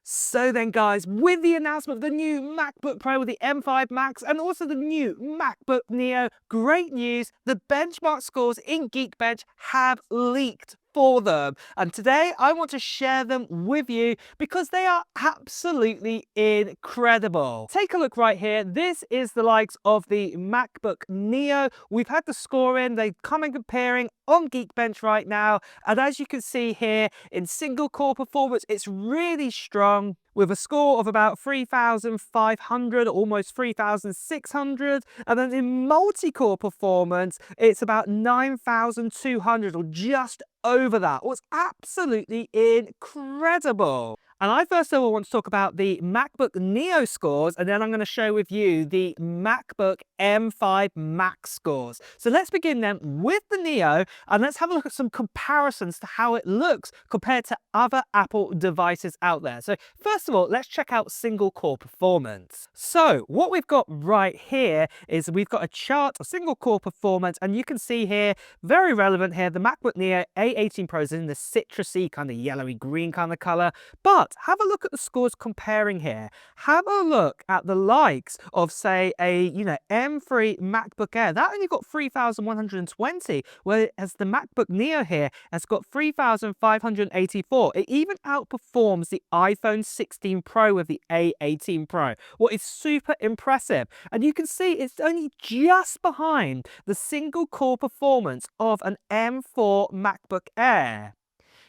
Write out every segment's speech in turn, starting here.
So then guys, with the announcement of the new MacBook Pro with the M5 Max and also the new MacBook Neo, great news, the benchmark scores in GeekBench have leaked for them. And today I want to share them with you because they are absolutely incredible. Take a look right here. This is the likes of the MacBook Neo. We've had the score in, they're coming comparing on GeekBench right now. And as you can see here, in single core performance, it's really strong with a score of about 3,500, almost 3,600. And then in multi-core performance, it's about 9,200 or just over that. Was absolutely incredible. And I first of all want to talk about the MacBook Neo scores, and then I'm going to share with you the MacBook M5 Max scores. So let's begin then with the Neo, and let's have a look at some comparisons to how it looks compared to other Apple devices out there. So first of all, let's check out single core performance. So what we've got right here is we've got a chart of single core performance, and you can see here, very relevant here, the MacBook Neo A18 Pro is in the citrusy kind of yellowy green kind of color. But have a look at the scores comparing here. Have a look at the likes of, say, a M3 MacBook Air. That only got 3,120, whereas the MacBook Neo here has got 3,584. It even outperforms the iPhone 16 Pro with the A18 Pro. What is super impressive. And you can see it's only just behind the single core performance of an M4 MacBook Air.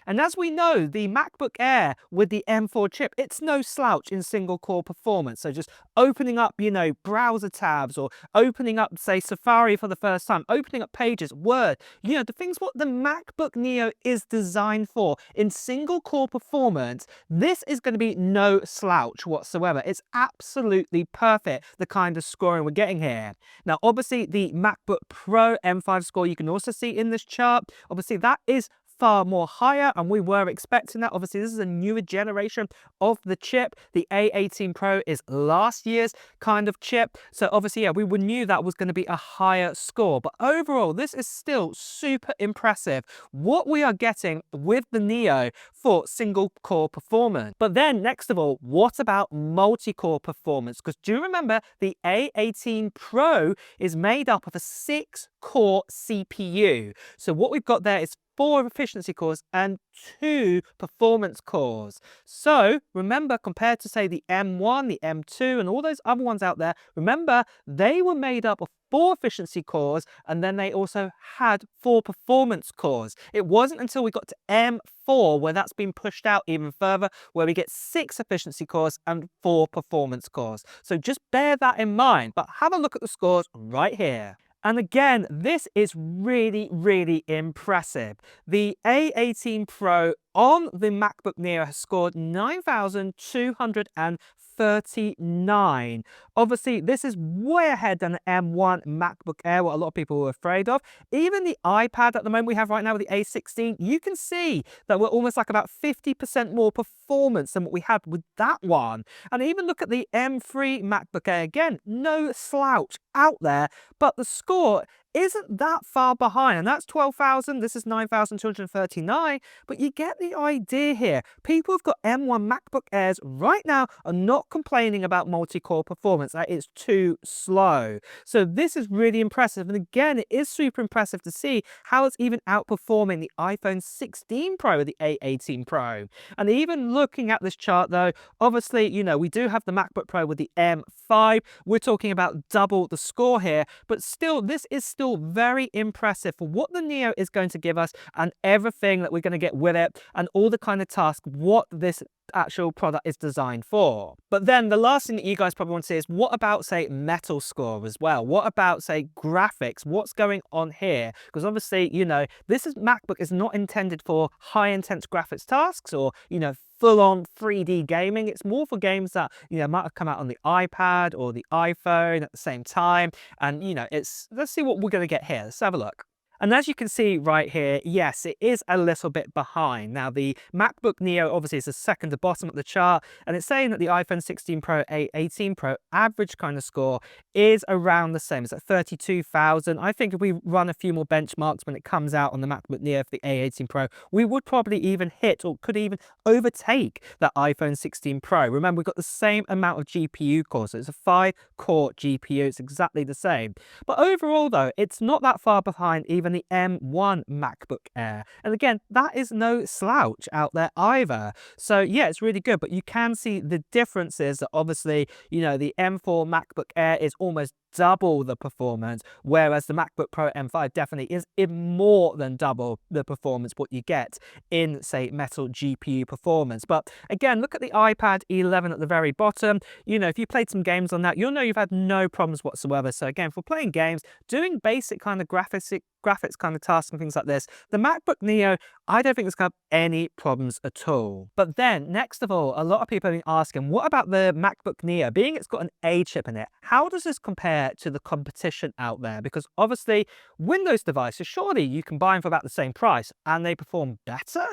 And as we know, the MacBook Air with the M4 chip, it's no slouch in single core performance. So just opening up, browser tabs, or opening up, say, Safari for the first time, opening up Pages, Word, the things what the MacBook Neo is designed for in single core performance, this is going to be no slouch whatsoever. It's absolutely perfect, the kind of scoring we're getting here. Now, obviously, the MacBook Pro M5 score you can also see in this chart. Obviously, that is far more higher, and we were expecting that. Obviously, this is a newer generation of the chip. The A18 Pro is last year's kind of chip, so obviously, yeah, we knew that was going to be a higher score. But overall, this is still super impressive what we are getting with the Neo for single core performance. But then, next of all, what about multi-core performance? Because do you remember the A18 Pro is made up of a 6-core CPU. So what we've got there is 4 efficiency cores and 2 performance cores. So remember, compared to, say, the M1, the M2, and all those other ones out there, remember, they were made up of 4 efficiency cores, and then they also had 4 performance cores. It wasn't until we got to M4 where that's been pushed out even further, where we get 6 efficiency cores and 4 performance cores. So just bear that in mind, but have a look at the scores right here. And again, this is really, really impressive. The A18 Pro on the MacBook Neo has scored 9,239. Obviously, this is way ahead than the M1 MacBook Air, what a lot of people were afraid of. Even the iPad at the moment we have right now with the A16, you can see that we're almost like about 50% more performance than what we had with that one. And even look at the M3 MacBook Air, again, no slouch out there, but the score isn't that far behind, and that's 12,000. This is 9,239, but you get the idea here. People who've got M1 MacBook Airs right now are not complaining about multi-core performance. That is too slow. So this is really impressive, and again, it is super impressive to see how it's even outperforming the iPhone 16 Pro with the A18 Pro. And even looking at this chart though, obviously, we do have the MacBook Pro with the M5. We're talking about double the score here, but still, this is still very impressive for what the Neo is going to give us and everything that we're going to get with it and all the kind of tasks what this actual product is designed for. But then the last thing that you guys probably want to see is what about, say, metal score as well? What about, say, graphics? What's going on here? Because obviously, this MacBook is not intended for high intense graphics tasks or, full-on 3D gaming. It's more for games that, might have come out on the iPad or the iPhone at the same time. And, let's see what we're going to get here. Let's have a look. And as you can see right here, yes, it is a little bit behind. Now, the MacBook Neo obviously is the second to bottom of the chart, and it's saying that the iPhone 16 Pro, A18 Pro average kind of score is around the same. It's at 32,000. I think if we run a few more benchmarks when it comes out on the MacBook Neo for the A18 Pro, we would probably even hit or could even overtake that iPhone 16 Pro. Remember, we've got the same amount of GPU cores, so it's a 5-core GPU. It's exactly the same. But overall, though, it's not that far behind even the M1 MacBook Air. And again, that is no slouch out there either. So yeah, it's really good. But you can see the differences that obviously, you know, the M4 MacBook Air is almost double the performance, whereas the MacBook Pro M5 definitely is more than double the performance what you get in, say, Metal GPU performance. But again, look at the iPad 11 at the very bottom. You know, if you played some games on that, you'll know you've had no problems whatsoever. So again, for playing games, doing basic kind of graphics kind of tasks and things like this, the MacBook Neo, I don't think it's going to have any problems at all. But then, next of all, a lot of people have been asking, what about the MacBook Neo? Being it's got an A chip in it, how does this compare to the competition out there? Because obviously, Windows devices, surely you can buy them for about the same price and they perform better?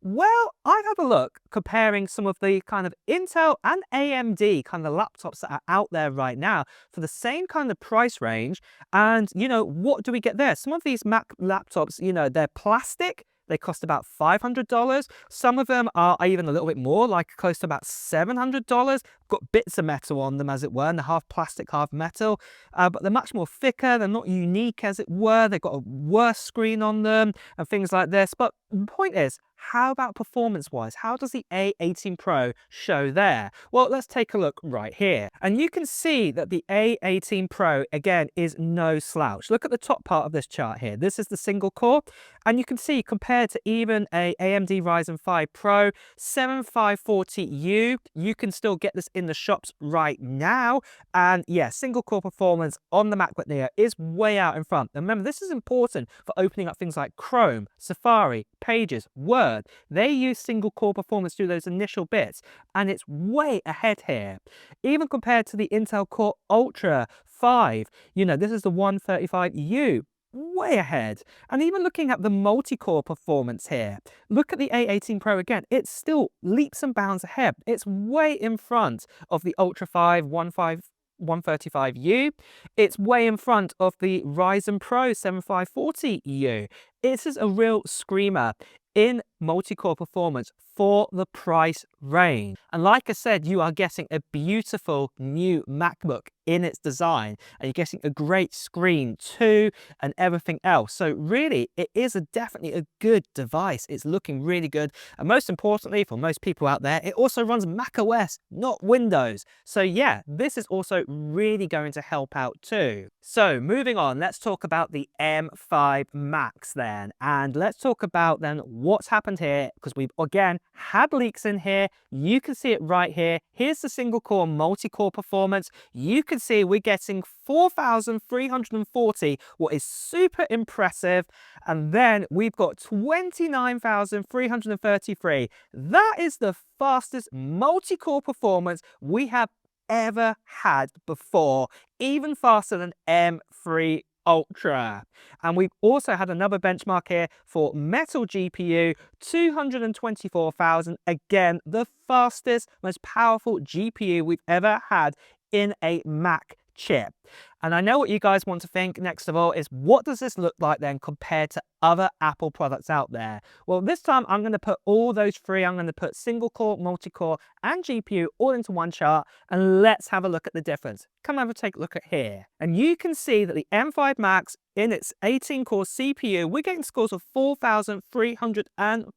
Well, I've had a look comparing some of the kind of Intel and AMD kind of laptops that are out there right now for the same kind of price range. And, you know, what do we get there? Some of these Mac laptops, you know, they're plastic. They cost about $500. Some of them are even a little bit more, like close to about $700. Got bits of metal on them, as it were, and they're half plastic, half metal. But they're much more thicker. They're not unique, as it were. They've got a worse screen on them and things like this. But the point is, how about performance-wise? How does the A18 Pro show there? Well, let's take a look right here. And you can see that the A18 Pro, again, is no slouch. Look at the top part of this chart here. This is the single core. And you can see, compared to even a AMD Ryzen 5 Pro 7540U, you can still get this in the shops right now. And yeah, single core performance on the MacBook Neo is way out in front. And remember, this is important for opening up things like Chrome, Safari, Pages, Word. They use single core performance to do those initial bits, and it's way ahead here. Even compared to the Intel Core Ultra 5, you know, this is the 135U. Way ahead. And even looking at the multi-core performance here, look at the A18 Pro again, it's still leaps and bounds ahead. It's way in front of the Ultra 5 135U. It's way in front of the Ryzen Pro 7540U. This is a real screamer in multi-core performance for the price range. And like I said, you are getting a beautiful new MacBook in its design, and you're getting a great screen too and everything else. So really, it is definitely a good device. It's looking really good. And most importantly, for most people out there, it also runs Mac OS, not Windows. So yeah, this is also really going to help out too. So moving on, let's talk about the M5 Max then. And let's talk about then what's happened here, because we've again had leaks in here. You can see it right here. Here's the single core multi-core performance. You can see we're getting 4,340, what is super impressive. And then we've got 29,333. That is the fastest multi-core performance we have ever had before, even faster than M3 Ultra. And we've also had another benchmark here for Metal GPU, 224,000. Again, the fastest, most powerful GPU we've ever had in a Mac chip. And I know what you guys want to think next of all is, what does this look like then compared to other Apple products out there? Well, this time I'm going to put all those three. I'm going to put single core, multi-core and GPU all into one chart, and let's have a look at the difference. Come over, take a look at here. And you can see that the M5 Max in its 18-core CPU, we're getting scores of 4,340.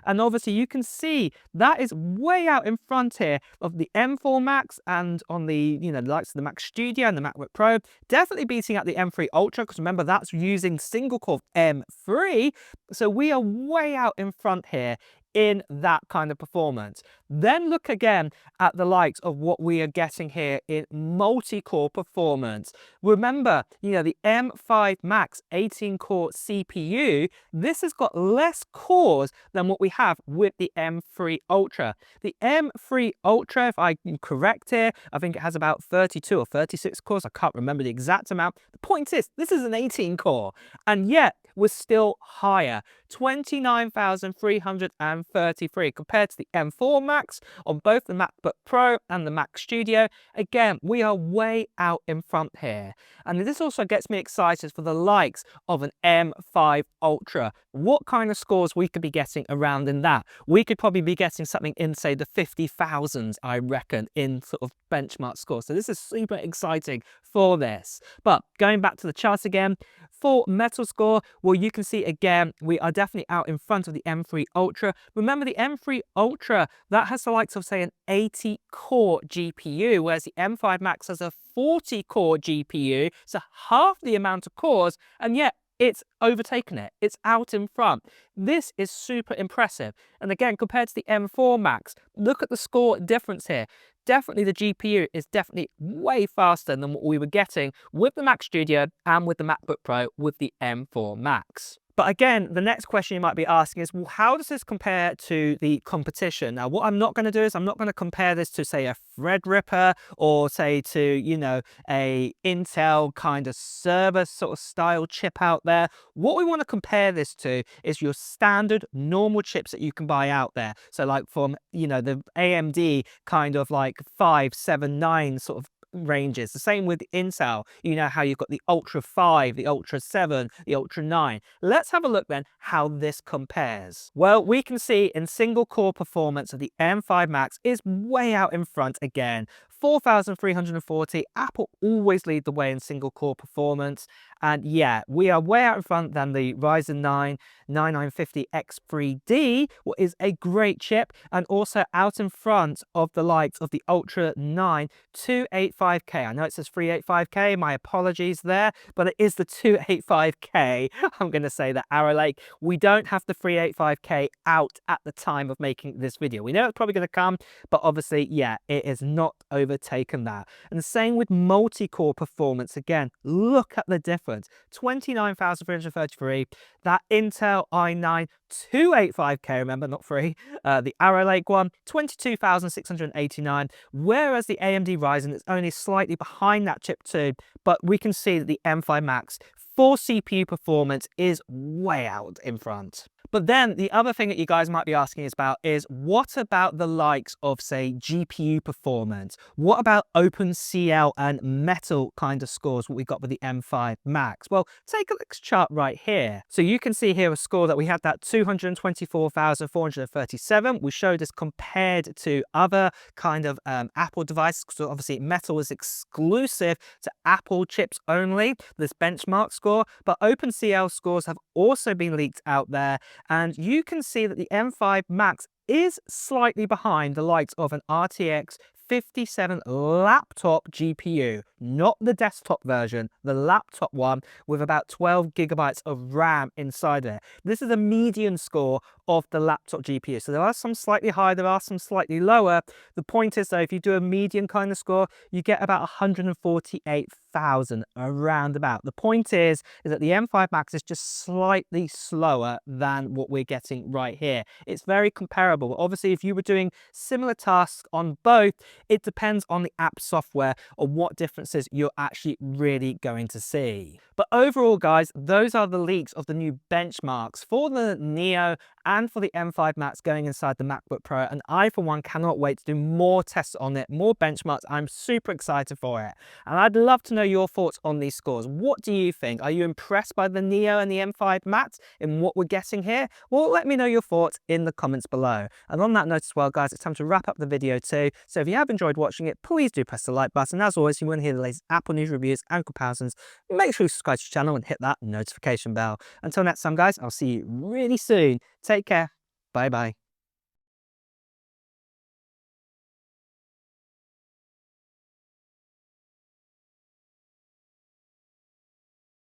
And obviously you can see that is way out in front here of the M4 Max, and on the, you know, likes of the Mac Studio and the MacBook Pro, definitely beating out the M3 Ultra, because remember, that's using single core M3. So we are way out in front here in that kind of performance. Then look again at the likes of what we are getting here in multi-core performance. Remember, the M5 Max 18-core CPU, this has got less cores than what we have with the M3 Ultra. The M3 Ultra, if I'm correct here, I think it has about 32 or 36 cores. I can't remember the exact amount. The point is, this is an 18-core, and yet we're still higher, 29,333 compared to the M4 Max on both the MacBook Pro and the Mac Studio. Again, we are way out in front here. And this also gets me excited for the likes of an M5 Ultra. What kind of scores we could be getting around in that? We could probably be getting something in, say, the 50,000s, I reckon, in sort of benchmark scores. So this is super exciting for this. But going back to the chart again, for Metal score, well, you can see again, we are definitely out in front of the M3 Ultra. Remember, the M3 Ultra, that has the likes of, say, an 80-core GPU, whereas the M5 Max has a 40-core GPU, so half the amount of cores, and yet it's overtaken it. It's out in front. This is super impressive. And again, compared to the M4 Max, look at the score difference here. Definitely the GPU is definitely way faster than what we were getting with the Mac Studio and with the MacBook Pro with the M4 Max. But again, the next question you might be asking is, well, how does this compare to the competition? Now, what I'm not going to do is I'm not going to compare this to, say, a Threadripper or, say, to, a Intel kind of server sort of style chip out there. What we want to compare this to is your standard normal chips that you can buy out there. So like from, the AMD kind of like 5, 7, 9 sort of ranges. The same with Intel. You know how you've got the Ultra 5, the Ultra 7, the Ultra 9. Let's have a look then how this compares. Well, we can see in single core performance of the M5 Max is way out in front again. 4,340. Apple always lead the way in single core performance. And yeah, we are way out in front than the Ryzen 9 9950X3D, what is a great chip, and also out in front of the likes of the Ultra 9 285K. I know it says 385K, my apologies there, but it is the 285K. I'm going to say that Arrow Lake. We don't have the 385K out at the time of making this video. We know it's probably going to come, but obviously, yeah, it is not overtaken that. And the same with multi-core performance. Again, look at the difference. 29,333. That Intel i9 285K, remember, not free. The Arrow Lake one, 22,689. Whereas the AMD Ryzen is only slightly behind that chip too. But we can see that the M5 Max for CPU performance is way out in front. But then the other thing that you guys might be asking us about is, what about the likes of, say, GPU performance? What about OpenCL and Metal kind of scores, what we got with the M5 Max? Well, take a look at this chart right here. So you can see here a score that we had, that 224,437. We showed this compared to other kind of Apple devices. So obviously Metal is exclusive to Apple chips only, this benchmark score, but OpenCL scores have also been leaked out there. And you can see that the M5 Max is slightly behind the likes of an RTX 57 laptop GPU, not the desktop version, the laptop one with about 12 gigabytes of RAM inside it. This is a median score of the laptop GPU. So there are some slightly higher, there are some slightly lower. The point is though, if you do a median kind of score, you get about 148,000 around about. The point is that the M5 Max is just slightly slower than what we're getting right here. It's very comparable. Obviously, if you were doing similar tasks on both, it depends on the app software or what differences you're actually really going to see. But overall, guys, those are the leaks of the new benchmarks for the Neo and for the M5 Max going inside the MacBook Pro. And I, for one, cannot wait to do more tests on it, more benchmarks. I'm super excited for it. And I'd love to know your thoughts on these scores. What do you think? Are you impressed by the Neo and the M5 Max in what we're getting here? Well, let me know your thoughts in the comments below. And on that note as well, guys, it's time to wrap up the video too. So if you have enjoyed watching it, please do press the like button. As always, if you want to hear the latest Apple news, reviews and comparisons, make sure you subscribe to the channel and hit that notification bell. Until next time, guys, I'll see you really soon. Take care. Bye bye.